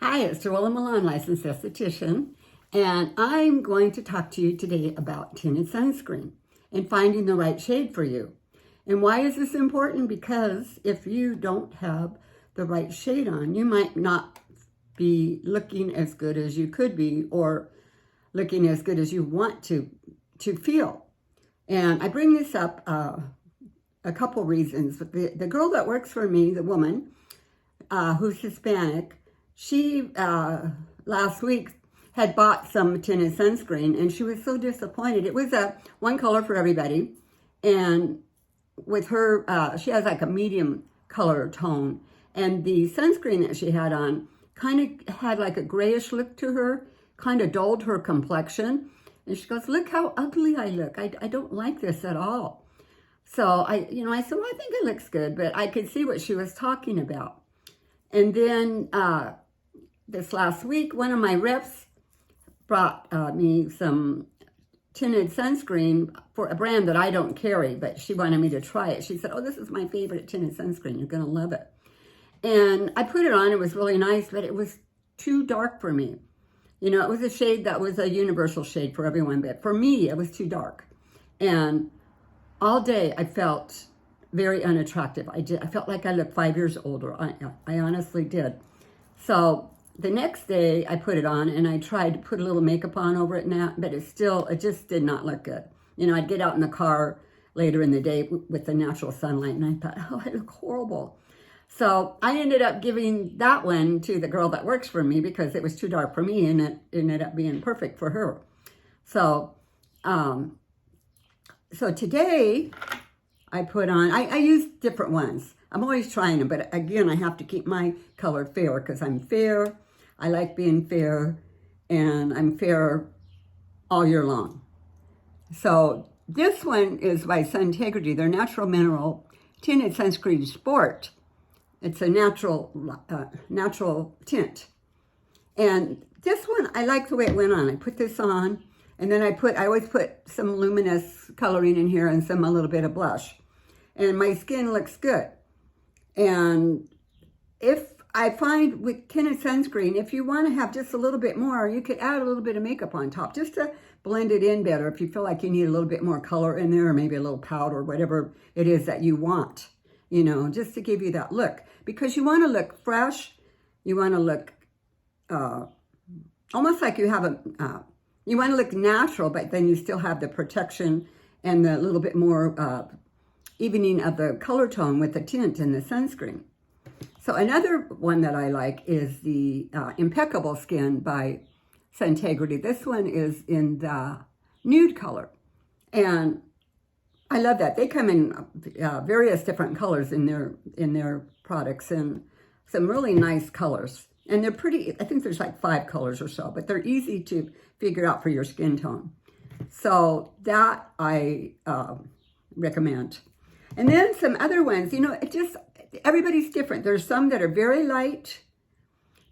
Hi, it's JoElla Milan, licensed esthetician, and I'm going to talk to you today about tinted sunscreen and finding the right shade for you. And why is this important? Because if you don't have the right shade on, you might not be looking as good as you could be or looking as good as you want to feel. And I bring this up a couple reasons. The girl that works for me, the woman who's Hispanic, she last week had bought some tinted sunscreen and she was so disappointed. It was one color for everybody, and with her, she has like a medium color tone, and the sunscreen that she had on kind of had like a grayish look to her, kind of dulled her complexion. And she goes, "Look how ugly I look. I don't like this at all." So I said, "Well, I think it looks good," but I could see what she was talking about. And then this last week, one of my reps brought me some tinted sunscreen for a brand that I don't carry, but she wanted me to try it. She said, "Oh, this is my favorite tinted sunscreen. You're going to love it." And I put it on. It was really nice, but it was too dark for me. It was a shade that was a universal shade for everyone, but for me, it was too dark. And all day, I felt very unattractive. I felt like I looked 5 years older. I honestly did. So the next day I put it on and I tried to put a little makeup on over it now, but it just did not look good. I'd get out in the car later in the day with the natural sunlight and I thought, oh, I look horrible. So I ended up giving that one to the girl that works for me because it was too dark for me and it ended up being perfect for her. So, so today I put on, I use different ones. I'm always trying them, but again, I have to keep my color fair because I'm fair. I like being fair, and I'm fair all year long. So this one is by Suntegrity, their natural mineral tinted sunscreen sport. It's a natural tint. And this one, I like the way it went on. I put this on, and then I always put some luminous coloring in here and a little bit of blush. And my skin looks good. And if I find with tinted sunscreen, if you want to have just a little bit more, you could add a little bit of makeup on top just to blend it in better. If you feel like you need a little bit more color in there, or maybe a little powder, whatever it is that you want, just to give you that look. Because you want to look fresh. You want to look almost like you have you want to look natural, but then you still have the protection and the little bit more evening of the color tone with the tint and the sunscreen. So another one that I like is the Impeccable Skin by Suntegrity. This one is in the nude color. And I love that. They come in various different colors in their products and some really nice colors. And they're pretty, I think there's like 5 colors or so, but they're easy to figure out for your skin tone. So that I recommend. And then some other ones, everybody's different. There's some that are very light,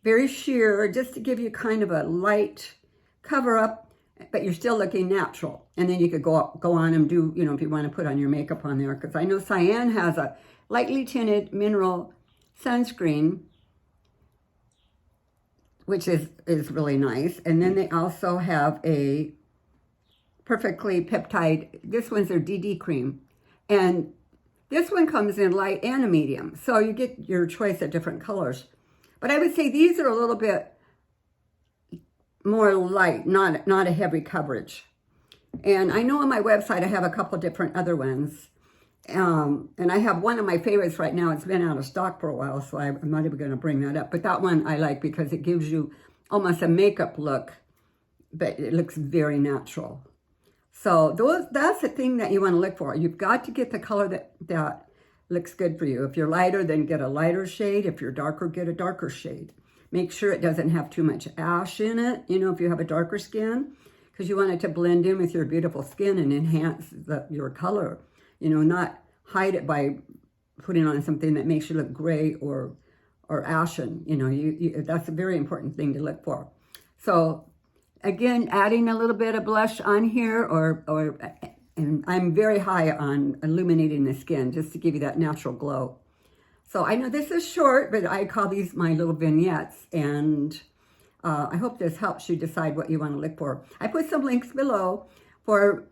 very sheer, just to give you kind of a light cover up, but you're still looking natural. And then you could go on and do, if you want to put on your makeup on there, because I know Cyan has a lightly tinted mineral sunscreen, which is really nice. And then they also have a perfectly peptide, this one's their DD cream. And this one comes in light and a medium, so you get your choice of different colors. But I would say these are a little bit more light, not a heavy coverage. And I know on my website I have a couple different other ones. And I have one of my favorites right now. It's been out of stock for a while, so I'm not even going to bring that up. But that one I like because it gives you almost a makeup look, but it looks very natural. So that's the thing that you want to look for. You've got to get the color that looks good for you. If you're lighter, then get a lighter shade. If you're darker, get a darker shade. Make sure it doesn't have too much ash in it, if you have a darker skin, because you want it to blend in with your beautiful skin and enhance your color. Not hide it by putting on something that makes you look gray or ashen. That's a very important thing to look for. So again, adding a little bit of blush on here, and I'm very high on illuminating the skin just to give you that natural glow. So I know this is short, but I call these my little vignettes, and I hope this helps you decide what you want to look for. I put some links below for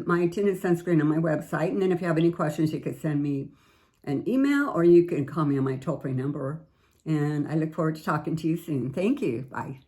my tinted sunscreen on my website, and then if you have any questions, you could send me an email or you can call me on my toll-free number. And I look forward to talking to you soon. Thank you. Bye.